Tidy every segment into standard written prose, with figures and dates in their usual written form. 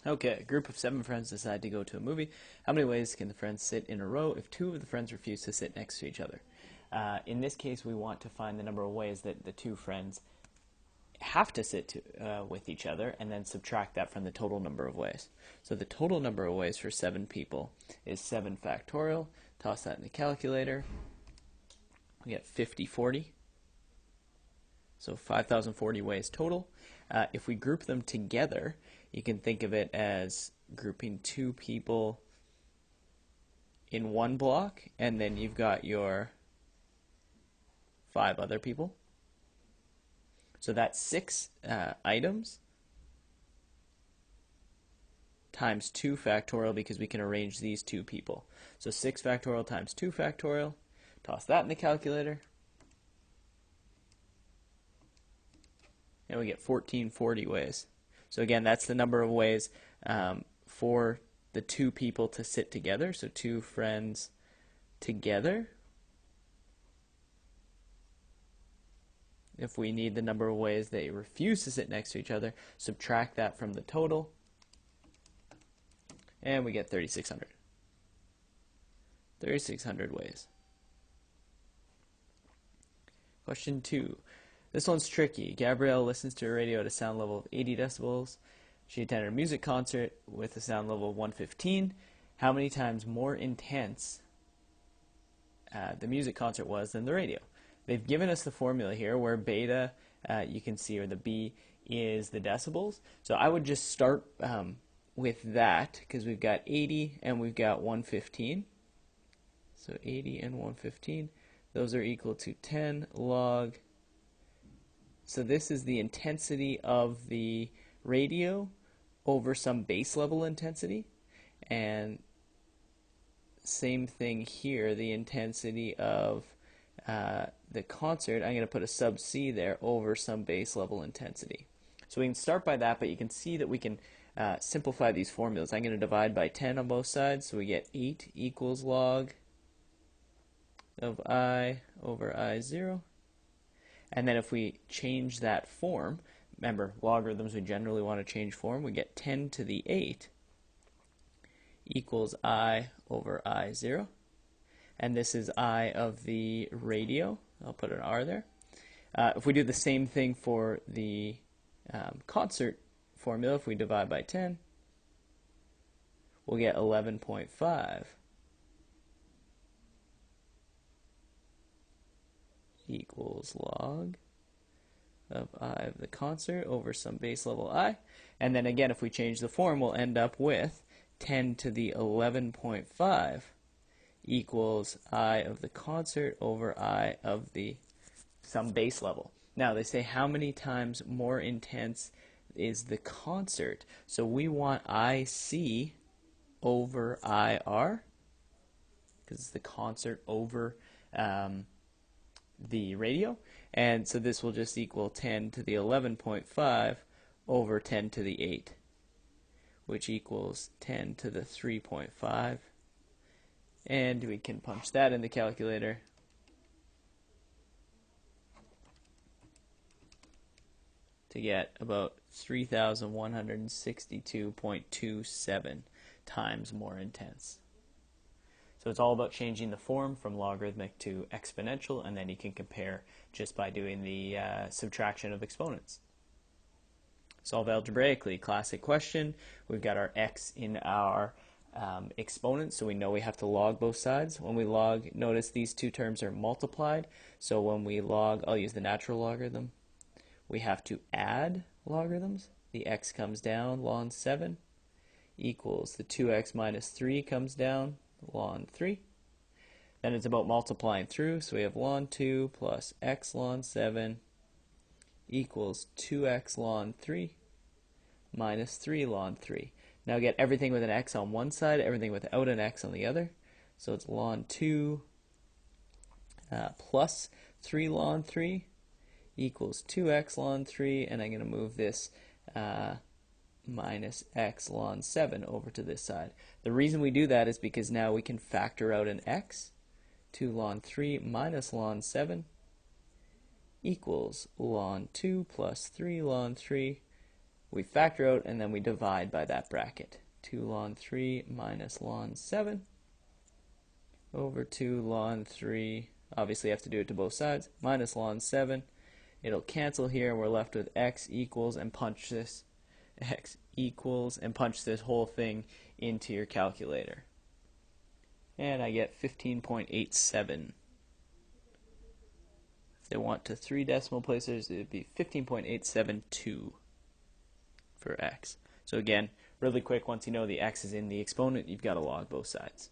Okay, a group of 7 friends decide to go to a movie. How many ways can the friends sit in a row if 2 of the friends refuse to sit next to each other? In this case, we want to find the number of ways that the 2 friends have to sit with each other and then subtract that from the total number of ways. So the total number of ways for 7 people is 7 factorial. Toss that in the calculator. We get 5040. So 5,040 ways total. If we group them together, you can think of it as grouping 2 people in one block, and then you've got your 5 other people. So that's 6 items times 2 factorial, because we can arrange these 2 people. So 6 factorial times 2 factorial. Toss that in the calculator. And we get 1440 ways. So again, that's the number of ways for the 2 people to sit together. So 2 friends together. If we need the number of ways they refuse to sit next to each other, subtract that from the total, and we get 3,600. 3,600 ways. Question 2. This one's tricky. Gabrielle listens to a radio at a sound level of 80 decibels. She attended a music concert with a sound level of 115. How many times more intense the music concert was than the radio? They've given us the formula here where beta, you can see, or the B, is the decibels. So I would just start with that, because we've got 80 and we've got 115. So 80 and 115, those are equal to 10 log. So this is the intensity of the radio over some base level intensity. And same thing here, the intensity of the concert, I'm going to put a sub C there, over some base level intensity. So we can start by that, but you can see that we can simplify these formulas. I'm going to divide by 10 on both sides, so we get 8 equals log of I over I0. And then if we change that form, remember, logarithms we generally want to change form, we get 10 to the 8 equals I over I0. And this is I of the radio. I'll put an R there. If we do the same thing for the concert formula, if we divide by 10, we'll get 11.5 equals log of I of the concert over some base level I. And then again, if we change the form, we'll end up with 10 to the 11.5 equals I of the concert over I of the some base level. Now they say how many times more intense is the concert. So we want IC over IR, because it's the concert over the radio. And so this will just equal 10 to the 11.5 over 10 to the 8, which equals 10 to the 3.5. And we can punch that in the calculator. To get about 3,162.27 times more intense. So it's all about changing the form from logarithmic to exponential, and then you can compare just by doing the subtraction of exponents. Solve algebraically. Classic question. We've got our x in our exponents, so we know we have to log both sides. When we log, notice these 2 terms are multiplied. So when we log, I'll use the natural logarithm. We have to add logarithms. The x comes down, ln 7, equals the 2x minus 3 comes down, ln 3. Then it's about multiplying through, so we have ln 2 plus x ln 7 equals 2x ln 3 minus 3 ln 3. Now get everything with an x on one side, everything without an x on the other. So it's ln 2 plus 3 ln 3 equals 2x ln 3, and I'm going to move this minus x ln 7 over to this side. The reason we do that is because now we can factor out an x. 2 ln 3 minus ln 7 equals ln 2 plus 3 ln 3, we factor out, and then we divide by that bracket. 2 ln 3 minus ln 7 over 2 ln 3, obviously you have to do it to both sides, minus ln 7. It'll cancel here, and we're left with x equals, and punch this whole thing into your calculator. And I get 15.87. If they want to 3 decimal places, it would be 15.872 for x. So again, really quick, once you know the x is in the exponent, you've got to log both sides.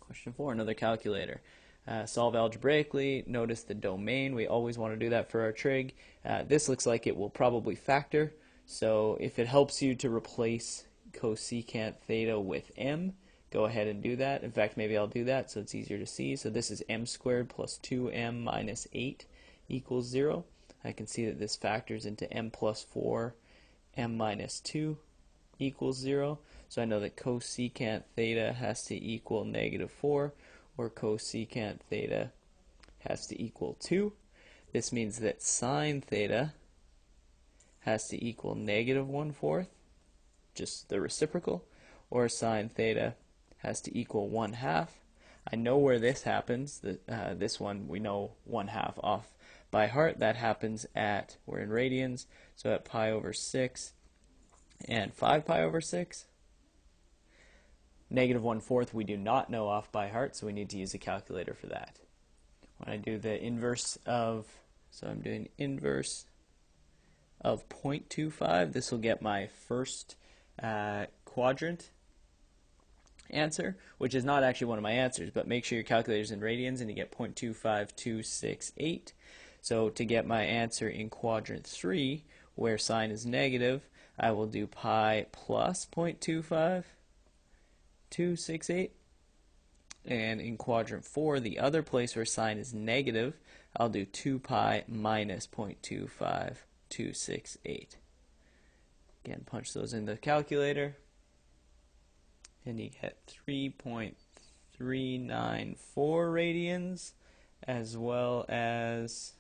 Question 4, another calculator. Solve algebraically. Notice the domain. We always want to do that for our trig. This looks like it will probably factor. So if it helps you to replace cosecant theta with m, go ahead and do that. In fact, maybe I'll do that so it's easier to see. So this is m squared plus 2m minus 8 equals 0. I can see that this factors into m plus 4, m minus 2 equals 0. So I know that cosecant theta has to equal negative 4, or cosecant theta has to equal 2. This means that sine theta has to equal negative 1/4, just the reciprocal, or sine theta has to equal 1/2. I know where this happens. This one we know 1/2 off by heart. That happens at, we're in radians, so at pi over 6 and 5 pi over 6. Negative 1/4 we do not know off by heart, so we need to use a calculator for that. When I do the inverse of, so I'm doing inverse of 0.25, this will get my first quadrant answer, which is not actually one of my answers, but make sure your calculator's in radians and you get 0.25268. So to get my answer in quadrant 3, where sine is negative, I will do pi plus 0.25268. And in quadrant 4, the other place where sine is negative, I'll do 2 pi minus 0.25268. Again, punch those in the calculator, and you get 3.394 radians, as well as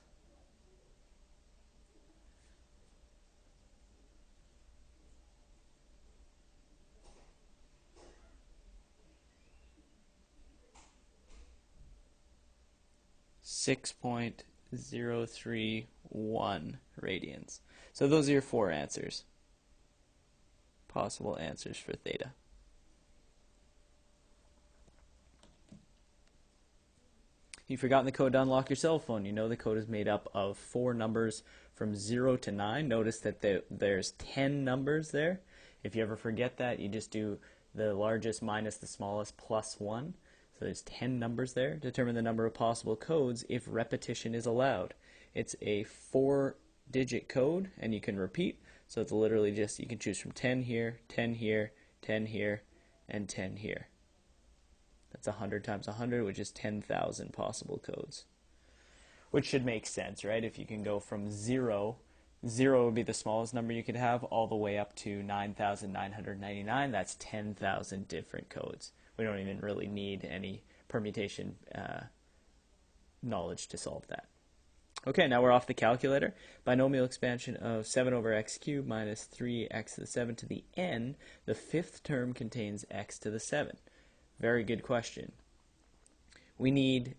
6.031 radians. So those are your 4 answers. Possible answers for theta. If you've forgotten the code to unlock your cell phone, you know the code is made up of 4 numbers from 0 to 9. Notice that there's 10 numbers there. If you ever forget that, you just do the largest minus the smallest plus 1. So there's 10 numbers there. Determine the number of possible codes if repetition is allowed. It's a 4-digit code, and you can repeat. So it's literally just, you can choose from 10 here, 10 here, 10 here, and 10 here. That's 100 times 100, which is 10,000 possible codes. Which should make sense, right? If you can go from 0 would be the smallest number you could have, all the way up to 9,999. That's 10,000 different codes. We don't even really need any permutation knowledge to solve that. Okay, now we're off the calculator. Binomial expansion of 7 over x cubed minus 3x to the 7 to the n. The 5th term contains x to the 7. Very good question. We need,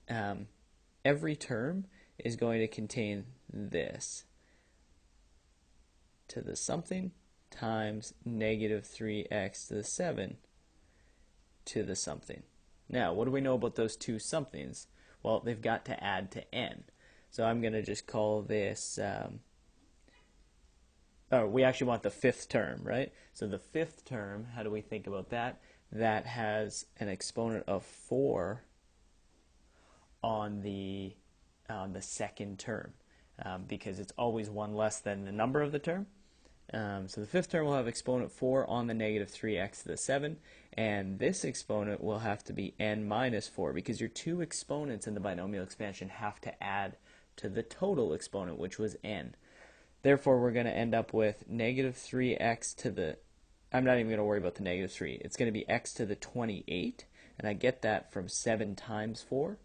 every term is going to contain this. To the something times negative 3x to the 7 to the something. Now, what do we know about those two somethings? Well, they've got to add to n. So I'm going to just call this, we actually want the 5th term, right? So the 5th term, how do we think about that? That has an exponent of 4 on the 2nd term, because it's always 1 less than the number of the term. So the 5th term will have exponent 4 on the negative 3x to the 7, and this exponent will have to be n minus 4, because your 2 exponents in the binomial expansion have to add to the total exponent, which was n. Therefore, we're going to end up with negative 3x to the, I'm not even going to worry about the negative 3. It's going to be x to the 28, and I get that from 7 times 4,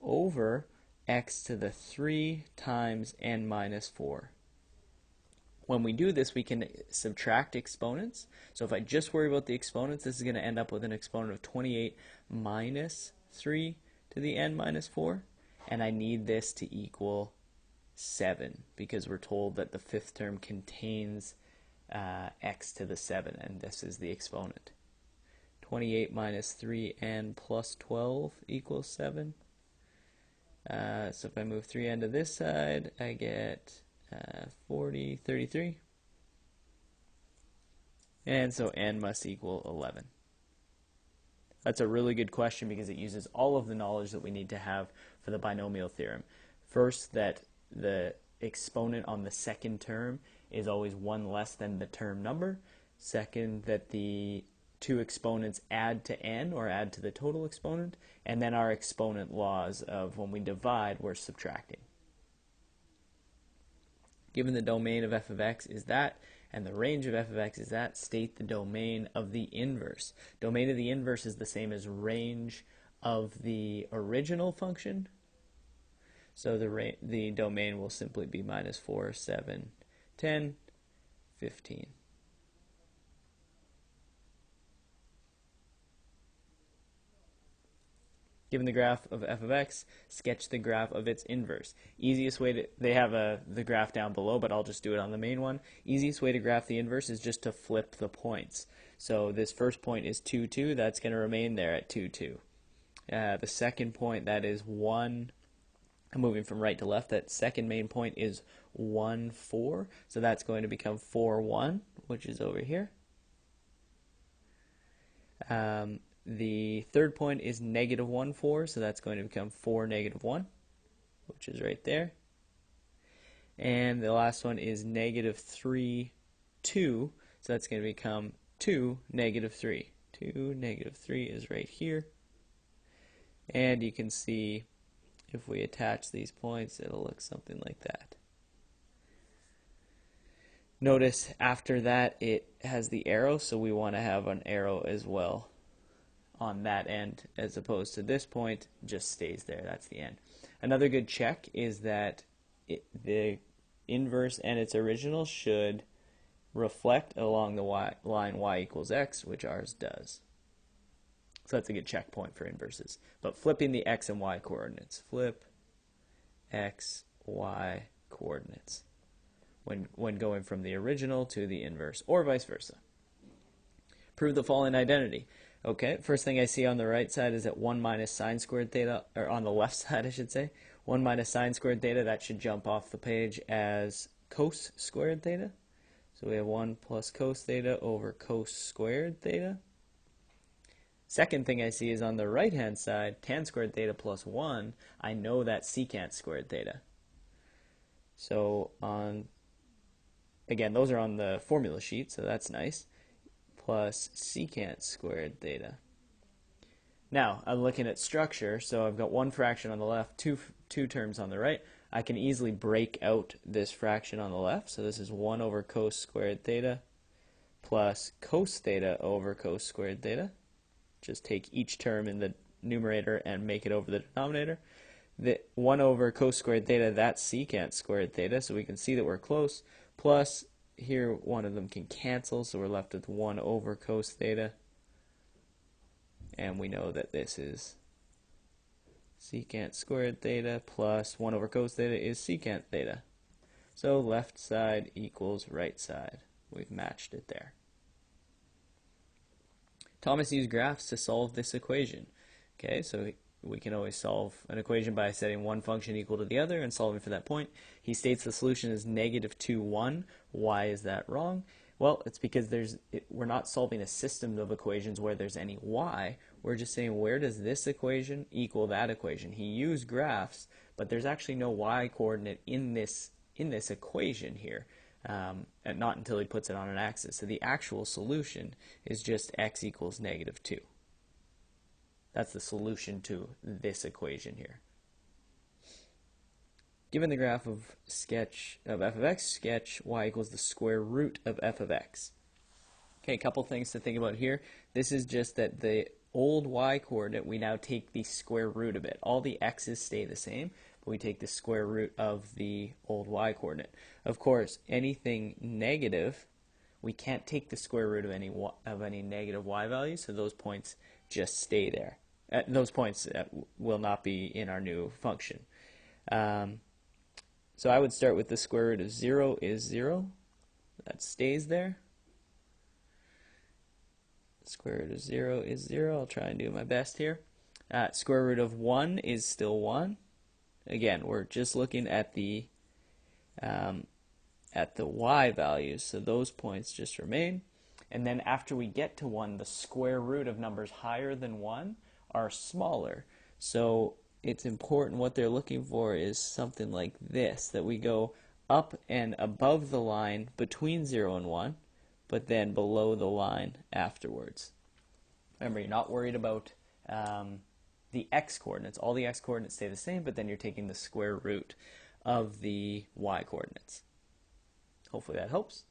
over x to the 3 times n minus 4. When we do this, we can subtract exponents. So if I just worry about the exponents, this is going to end up with an exponent of 28 minus 3 to the n minus 4. And I need this to equal 7 because we're told that the fifth term contains x to the 7, and this is the exponent. 28 minus 3n plus 12 equals 7. So if I move 3n to this side, I get 33. And so n must equal 11. That's a really good question because it uses all of the knowledge that we need to have for the binomial theorem. First, that the exponent on the second term is always one less than the term number. Second, that the two exponents add to n, or add to the total exponent. And then our exponent laws of when we divide, we're subtracting. Given the domain of f of x is that, and the range of f of x is that, state the domain of the inverse. Domain of the inverse is the same as range of the original function. So the domain will simply be minus 4, 7, 10, 15. Given the graph of f of x, sketch the graph of its inverse. Easiest way to, they have the graph down below, but I'll just do it on the main one. Easiest way to graph the inverse is just to flip the points. So this first point is 2, 2. That's going to remain there at 2, 2. The second point, that is 1. I'm moving from right to left. That second main point is 1, 4. So that's going to become 4, 1, which is over here. The third point is negative 1, 4, so that's going to become 4, negative 1, which is right there. And the last one is negative 3, 2, so that's going to become 2, negative 3. 2, negative 3 is right here. And you can see if we attach these points, it'll look something like that. Notice after that it has the arrow, so we want to have an arrow as well on that end, as opposed to this point just stays there. That's the end. Another good check is that the inverse and its original should reflect along the line y equals x, which ours does. So that's a good checkpoint for inverses. But flipping the x and y coordinates. Flip x, y coordinates when going from the original to the inverse, or vice versa. Prove the following identity. Okay, first thing I see on the right side is that 1 minus sine squared theta, or on the left side I should say, 1 minus sine squared theta, that should jump off the page as cos squared theta. So we have 1 plus cos theta over cos squared theta. Second thing I see is on the right hand side, tan squared theta plus 1, I know that's secant squared theta. So again, those are on the formula sheet, so that's nice. Plus secant squared theta. Now, I'm looking at structure, so I've got one fraction on the left, two terms on the right. I can easily break out this fraction on the left, so this is 1 over cos squared theta plus cos theta over cos squared theta. Just take each term in the numerator and make it over the denominator. The 1 over cos squared theta, that's secant squared theta, so we can see that we're close, plus here one of them can cancel, so we're left with 1 over cos theta, and we know that this is secant squared theta plus 1 over cos theta is secant theta. So left side equals right side. We've matched it there. Thomas used graphs to solve this equation. Okay, so we can always solve an equation by setting one function equal to the other and solving for that point. He states the solution is negative 2, 1. Why is that wrong? Well, it's because we're not solving a system of equations where there's any y. We're just saying where does this equation equal that equation. He used graphs, but there's actually no y coordinate in this equation here, and not until he puts it on an axis. So the actual solution is just x equals negative 2. That's the solution to this equation here. Given the graph of f of x, sketch y equals the square root of f of x. Okay, a couple things to think about here. This is just that the old y coordinate, we now take the square root of it. All the x's stay the same, but we take the square root of the old y coordinate. Of course, anything negative, we can't take the square root of any negative y value, so those points just stay there. Those points will not be in our new function. So I would start with the square root of 0 is 0. That stays there. Square root of 0 is 0. I'll try and do my best here. Square root of 1 is still 1. Again, we're just looking at the y values, so those points just remain. And then after we get to 1, the square root of numbers higher than 1 are smaller. So it's important, what they're looking for is something like this, that we go up and above the line between 0 and 1, but then below the line afterwards. Remember, you're not worried about the x coordinates. All the x coordinates stay the same, but then you're taking the square root of the y coordinates. Hopefully that helps.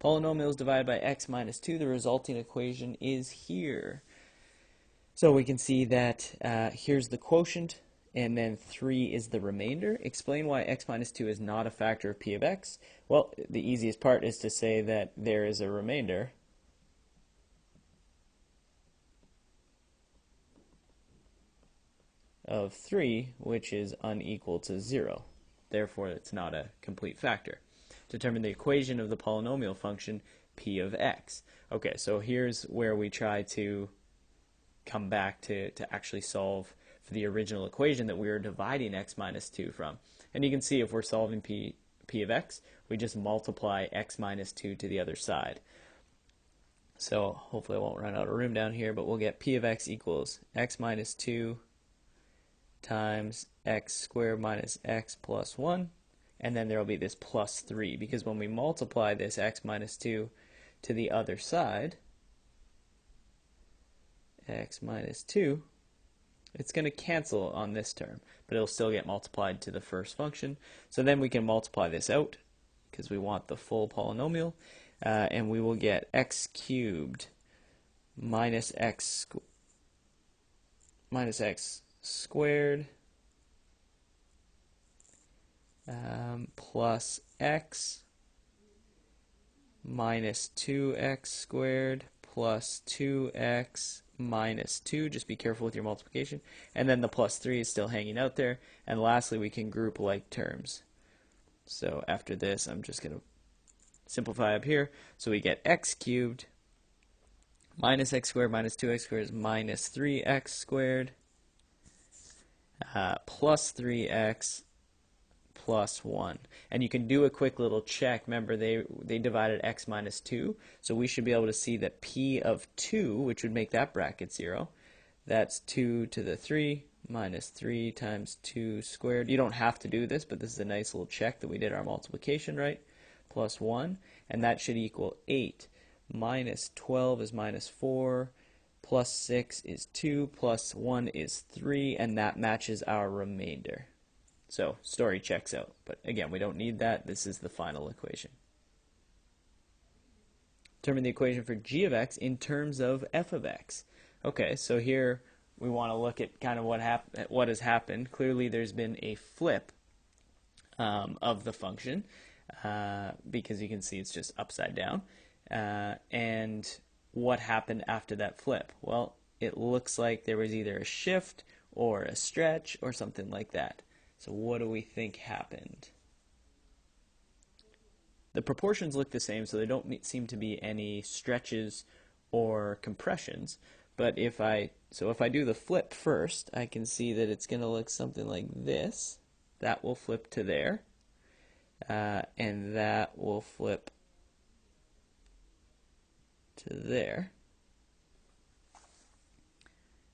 Polynomials divided by x minus 2, the resulting equation is here. So we can see that here's the quotient, and then 3 is the remainder. Explain why x minus 2 is not a factor of p of x. Well, the easiest part is to say that there is a remainder of 3, which is unequal to 0. Therefore, it's not a complete factor. Determine the equation of the polynomial function p of x. Okay, so here's where we try to come back to actually solve for the original equation that we were dividing x minus 2 from. And you can see if we're solving p of x, we just multiply x minus 2 to the other side. So hopefully I won't run out of room down here, but we'll get p of x equals x minus 2 times x squared minus x plus 1, and then there will be this plus 3, because when we multiply this x minus 2 to the other side, x minus 2, it's going to cancel on this term, but it'll still get multiplied to the first function. So then we can multiply this out, because we want the full polynomial, and we will get x cubed minus x squared plus x minus 2x squared plus 2x minus 2. Just be careful with your multiplication. And then the plus 3 is still hanging out there. And lastly, we can group like terms. So after this, I'm just going to simplify up here. So we get x cubed minus x squared minus 2x squared is minus 3x squared plus 3x plus 1. And you can do a quick little check. Remember, they divided x minus 2, so we should be able to see that p of 2, which would make that bracket 0, that's 2 to the 3 minus 3 times 2 squared. You don't have to do this, but this is a nice little check that we did our multiplication right, plus 1, and that should equal 8 minus 12 is minus 4, plus 6 is 2, plus 1 is 3, and that matches our remainder. So story checks out, but again, we don't need that. This is the final equation. Determine the equation for g of x in terms of f of x. Okay, so here we want to look at kind of what has happened. Clearly there's been a flip of the function because you can see it's just upside down. And what happened after that flip? Well, it looks like there was either a shift or a stretch or something like that. So what do we think happened? The proportions look the same, so there don't seem to be any stretches or compressions. But if I do the flip first, I can see that it's going to look something like this. That will flip to there, and that will flip to there.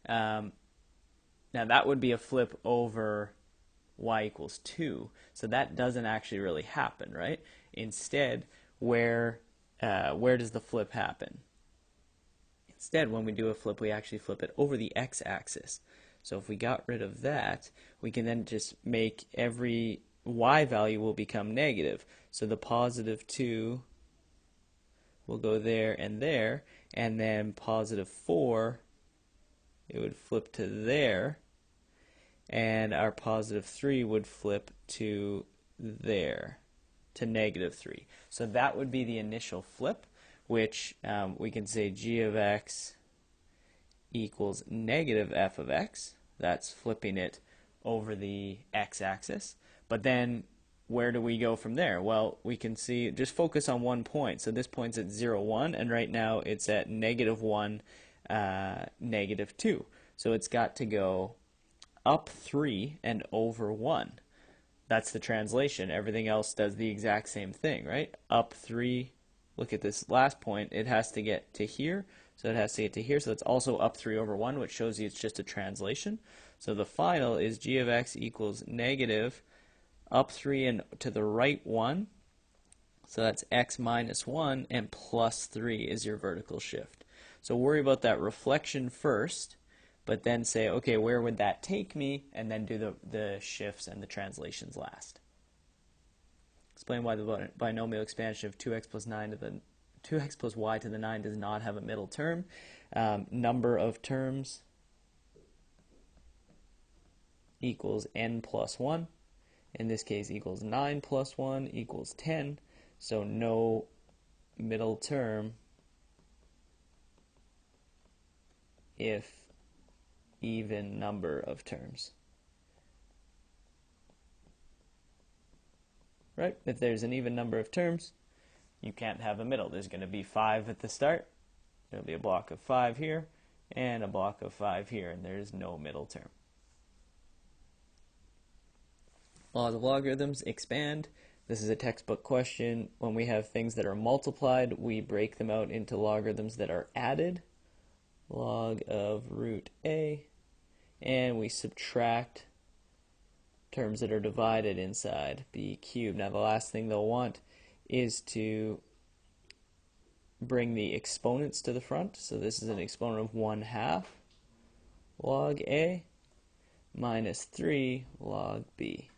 Now that would be a flip over y equals 2, so that doesn't actually really happen, right? Instead, where does the flip happen? Instead, when we do a flip, we actually flip it over the x-axis. So if we got rid of that, we can then just make every y value will become negative. So the positive 2 will go there, and then positive 4, it would flip to there. and our positive 3 would flip to there, to negative 3. So that would be the initial flip, which we can say g of x equals negative f of x. That's flipping it over the x-axis. But then where do we go from there? Well, we can see, just focus on one point. So this point's at 0, 1, and right now it's at negative 1, negative 2. So it's got to go up 3 and over 1. That's the translation. Everything else does the exact same thing, right? Up 3, look at this last point, it has to get to here, so it has to get to here, so it's also up 3 over 1, which shows you it's just a translation. So the final is g of x equals negative up 3 and to the right 1, so that's x minus 1, and plus 3 is your vertical shift. So worry about that reflection first, but then say, okay, where would that take me? And then do the shifts and the translations last. Explain why the binomial expansion of 2x plus 9 to the 2x plus y to the 9 does not have a middle term. Number of terms equals n plus 1. In this case, equals 9 plus 1 equals 10. So no middle term if even number of terms. Right? If there's an even number of terms, you can't have a middle. There's going to be 5 at the start. There'll be a block of 5 here and a block of 5 here, and there's no middle term. Laws of logarithms expand. This is a textbook question. When we have things that are multiplied, we break them out into logarithms that are added. Log of root a, and we subtract terms that are divided inside b cubed. Now the last thing they'll want is to bring the exponents to the front. So this is an exponent of 1/2 log a minus 3 log b.